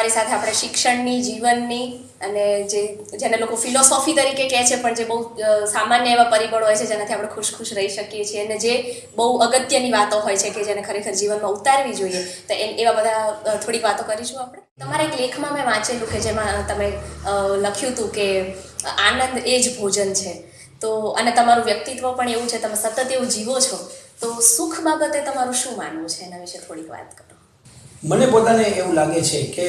તમારી સાથે આપણે શિક્ષણની, જીવનની અને જેને લોકો ફિલોસોફી તરીકે કહે છે પણ જે બહુ સામાન્ય એવા પરિબળો હોય છે જેનાથી આપણે ખુશ રહી શકીએ છીએ અને જે બહુ અગત્યની વાતો હોય છે કે જેને ખરેખર જીવનમાં ઉતારવી જોઈએ, તો એવા બધા થોડીક વાતો કરીશું આપણે. તમારા એક લેખમાં મેં વાંચેલું કે જેમાં તમે લખ્યું હતું કે આનંદ એ જ ભોજન છે. તો અને તમારું વ્યક્તિત્વ પણ એવું છે, તમે સતત એવું જીવો છો, તો સુખ બાબતે તમારું શું માનવું છે એના વિશે થોડીક વાત કરો. મને પોતાને એવું લાગે છે કે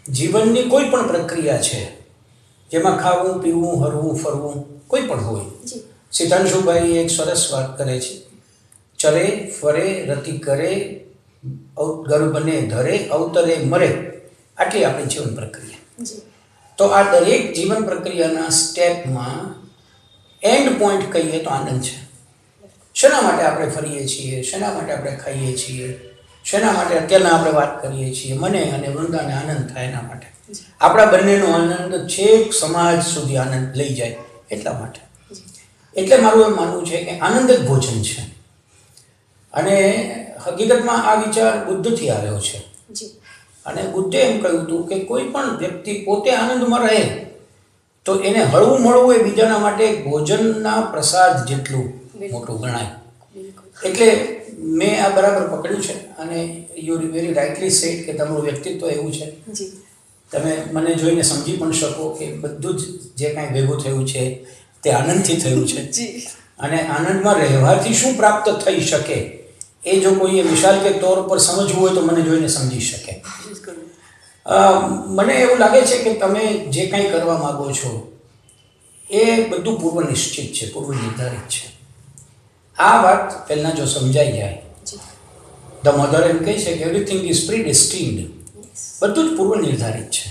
જીવનની કોઈ પણ પ્રક્રિયા છે જેમાં ખાવું, પીવું, હરવું, ફરવું કોઈ પણ હોય. સિદ્ધાંશુભાઈ એક સરસ વાત કરે છે, ચરે ફરે રતિ કરે ગર્ભને ધરે અવતરે મરે, આટલી આપણી જીવન પ્રક્રિયા. તો આ દરેક જીવન પ્રક્રિયાના સ્ટેપમાં એન્ડ પોઈન્ટ કહીએ તો આનંદ છે. શેના માટે આપણે ફરીએ છીએ, શેના માટે આપણે ખાઈએ છીએ, શેના માટે અત્યારના આપણે વાત કરીએ છીએ, મને અને વૃંદાને આનંદ થાય એના માટે. આપણા બંનેનો આનંદ છેક સમાજ સુધી આનંદ લઈ જાય એટલા માટે. એટલે મારું એમ માનવું છે કે આનંદ જ ભોજન છે. અને હકીકતમાં આ વિચાર બુદ્ધથી આવ્યો છે. અને બુદ્ધે એમ કહ્યું હતું કે કોઈ પણ વ્યક્તિ પોતે આનંદમાં રહે તો એને હળવું મળવું એ બીજાના માટે ભોજનના પ્રસાદ જેટલું મોટું ગણાય. એટલે મેં આ બરાબર પકડ્યું છે. અને યુ વેરી રાઇટલી સેડ કે તમારું વ્યક્તિત્વ એવું છે, તમે મને જોઈને સમજી પણ શકો કે બધું જ જે કાંઈ ભેગું થયું છે તે આનંદથી થયું છે. અને આનંદમાં રહેવાથી શું પ્રાપ્ત થઈ શકે એ જો કોઈએ વિશાલ કે તौर પર સમજવું હોય તો મને જોઈને સમજી શકે. મને એવું લાગે છે કે તમે જે કાંઈ કરવા માગો છો એ બધું પૂર્વ નિશ્ચિત છે, પૂર્વ નિર્ધારિત છે. આ વાત પહેલાં જો સમજાઈ જાય, ધ મધર એમ કહે છે કે એવરીથિંગ ઇઝ પ્રીડેસ્ટિન્ડ, બધું જ પૂર્વ નિર્ધારિત છે.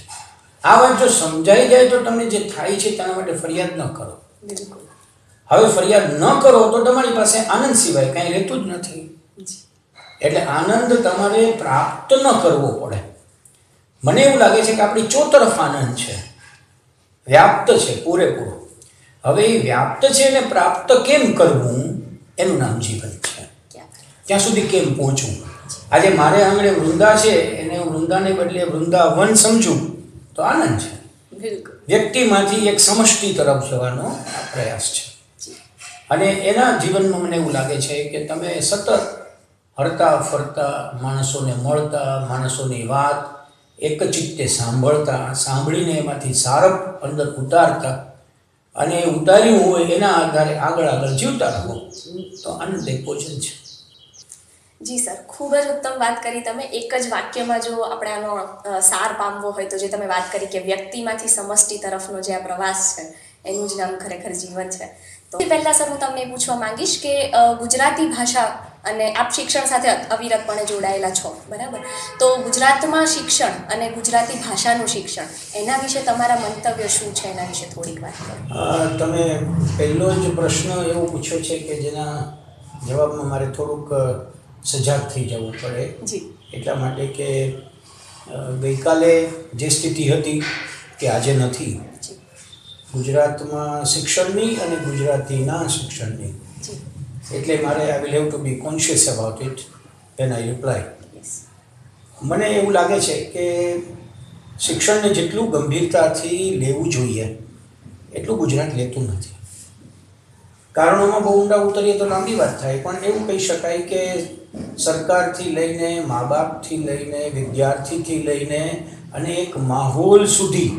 આ વાત જો સમજાઈ જાય તો તમને જે થાય છે તેના માટે ફરિયાદ ન કરો. હવે ફરિયાદ ન કરો તો તમારી પાસે આનંદ સિવાય કાંઈ રહેતું જ નથી. એટલે આનંદ તમારે પ્રાપ્ત ન કરવો પડે. મને એવું લાગે છે કે આપણી ચોતરફ આનંદ છે, વ્યાપ્ત છે પૂરેપૂરો. હવે એ વ્યાપ્ત છે એને પ્રાપ્ત કેમ કરવું એનું નામ જીવન છે. ત્યાં સુધી કેમ પહોંચવું. આજે મારે આંગણે વૃંદા છે એને હું વૃંદાને બદલે વૃંદાવન સમજું તો આનંદ છે. વ્યક્તિમાંથી એક સમષ્ટિ તરફ જવાનો આ પ્રયાસ છે. અને એના જીવનમાં મને એવું લાગે છે કે તમે સતત હરતા ફરતા, માણસોને મળતા, માણસોની વાત એક ચિત્તે સાંભળતા, સાંભળીને એમાંથી સારપ અંદર ઉતારતા અને ઉતાર્યું હોય એના આધારે આગળ જીવતા રહો તો આનંદ એક ભોજન છે. જી સર, ખૂબ જ ઉત્તમ વાત કરી તમે. એક જ વાક્યમાં જો આપણે આનો સાર પામવો હોય તો જે તમે વાત કરી કે વ્યક્તિમાંથી સમષ્ટિ તરફનો જે આ પ્રવાસ છે એનું જ નામ ખરેખર જીવન છે. તો પહેલાં સર હું તમને એ પૂછવા માંગીશ કે ગુજરાતી ભાષા અને આપ શિક્ષણ સાથે અવિરતપણે જોડાયેલા છો, બરાબર? તો ગુજરાતમાં શિક્ષણ અને ગુજરાતી ભાષાનું શિક્ષણ એના વિશે તમારા મંતવ્ય શું છે, એના વિશે થોડીક વાત કરો. તમે પહેલો જ પ્રશ્ન એવો પૂછ્યો છે કે જેના જવાબમાં મારે થોડુંક સજાગ થઈ જવું પડે. એટલા માટે કે ગઈકાલે જે સ્થિતિ હતી તે આજે નથી. ગુજરાતમાં શિક્ષણની અને ગુજરાતીના શિક્ષણની. એટલે મારે I will have to be conscious about it when I reply. મને એવું લાગે છે કે શિક્ષણને જેટલું ગંભીરતાથી લેવું જોઈએ એટલું ગુજરાત લેતું નથી. કારણોમાં બહુ ઊંડા ઉતરીએ તો લાંબી વાત થાય, પણ એવું કહી શકાય કે સરકારથી લઈને, મા બાપથી લઈને, વિદ્યાર્થીથી લઈને અને એક માહોલ સુધી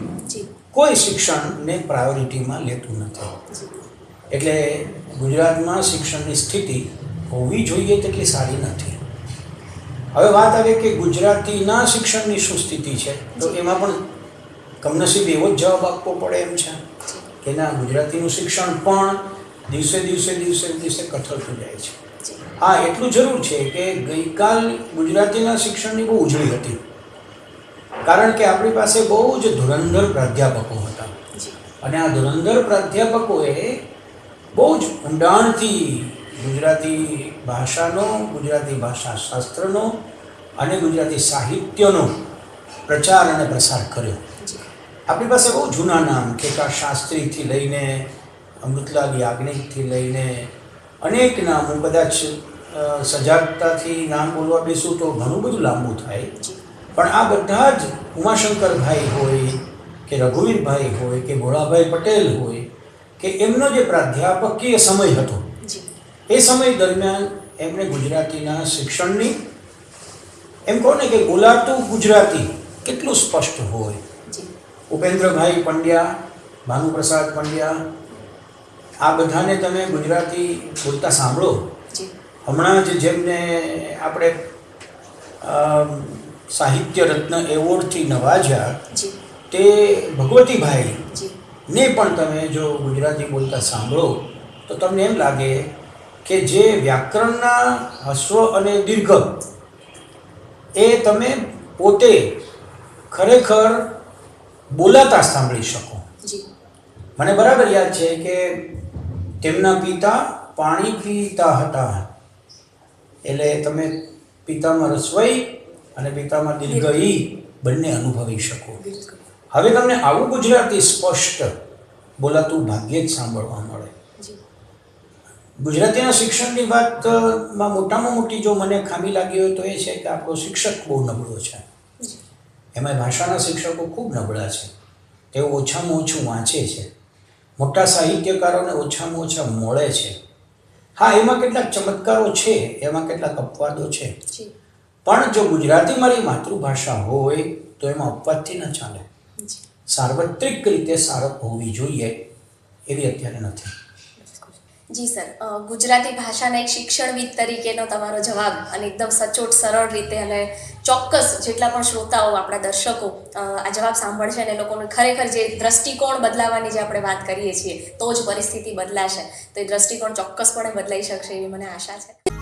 કોઈ શિક્ષણને પ્રાયોરિટીમાં લેતું નથી. એટલે ગુજરાતમાં શિક્ષણની સ્થિતિ હોવી જોઈએ તેટલી સારી નથી. હવે વાત આવે કે ગુજરાતીના શિક્ષણની શું સ્થિતિ છે, તો એમાં પણ કમનસીબ એવો જ જવાબ આપવો પડે એમ છે કે ના, ગુજરાતીનું શિક્ષણ પણ દિવસે દિવસે કથળતું જાય છે. હા, એટલું જરૂર છે કે ગઈકાલ ગુજરાતીના શિક્ષણની બહુ ઉજળી હતી, કારણ કે આપણી પાસે બહુ જ ધુરંધર પ્રાધ્યાપકો હતા. અને આ ધુરંધર પ્રાધ્યાપકોએ બહુ જ ઊંડાણથી ગુજરાતી ભાષાનો, ગુજરાતી ભાષા શાસ્ત્રનો અને ગુજરાતી સાહિત્યનો પ્રચાર અને પ્રસાર કર્યો. આપણી પાસે બહુ જૂના નામ કેકા શાસ્ત્રીથી લઈને અમૃતલાલ યાજ્ઞિકથી લઈને અનેક નામ, હું કદાચ સજાગતાથી નામ બોલવા બેસું તો ઘણું બધું લાંબુ થાય, પણ આ બધા જ ઉમાશંકરભાઈ હોય કે રઘુવીરભાઈ હોય કે ભોળાભાઈ પટેલ હોય કે એમનો જે પ્રાધ્યાપકીય સમય હતો જી એ સમય દરમિયાન એમણે ગુજરાતીના શિક્ષણની એમ કહો ને કે બોલાતું ગુજરાતી કેટલું સ્પષ્ટ હોય. જી ઉપેન્દ્રભાઈ પંડ્યા, ભાનુપ્રસાદ પંડ્યા, આ બધાને તમે ગુજરાતી બોલતા સાંભળો. જી હમણાં જ જેમને આપણે સાહિત્ય રત્ન એવોર્ડથી નવાજ્યા જી તે ભગવતીભાઈ જી ને પણ તમે જો ગુજરાતી બોલતા સાંભળો તો તમને એમ લાગે કે જે વ્યાકરણના હસ્વ અને દીર્ઘ એ તમે પોતે ખરેખર બોલાતા સાંભળી શકો. જી મને બરાબર યાદ છે કે તેમના પિતા પાણી પીતા હતા, એટલે તમે પિતામાં રસવાઈ અને પિતામાં દીર્ઘ ઈ બંને અનુભવી શકો. બિલકુલ હવે તમને આવું ગુજરાતી સ્પષ્ટ બોલાતું ભાગ્યે જ સાંભળવા મળે. જી ગુજરાતીના શિક્ષણની વાતમાં મોટામાં મોટી જો મને ખામી લાગી હોય તો એ છે કે આપણો શિક્ષક બહુ નબળો છે. જી એમાં ભાષાના શિક્ષકો ખૂબ નબળા છે. તેઓ ઓછામાં ઓછું વાંચે છે, મોટા સાહિત્યકારોને ઓછામાં ઓછા મળે છે. હા, એમાં કેટલાક ચમત્કારો છે, એમાં કેટલાક અપવાદો છે, જી પણ જો ગુજરાતી મારી માતૃભાષા હોય તો એમાં અપવાદથી ન ચાલે. જી સાર્વત્રિક રીતે સારપ હોવી જોઈએ એવી અત્યારે નથી. જી સર, ગુજરાતી ભાષાના એક શિક્ષણવિદ તરીકેનો તમારો જવાબ અને એકદમ સચોટ સરળ રીતે અને ચોક્કસ જેટલા પણ શ્રોતાઓ આપણા દર્શકો આ જવાબ સાંભળશે અને લોકોને ખરેખર જે દ્રષ્ટિકોણ બદલાવાની જે આપણે વાત કરીએ છીએ તો જ પરિસ્થિતિ બદલાશે, તો એ દ્રષ્ટિકોણ ચોક્કસપણે બદલાઈ શકશે એવી મને આશા છે.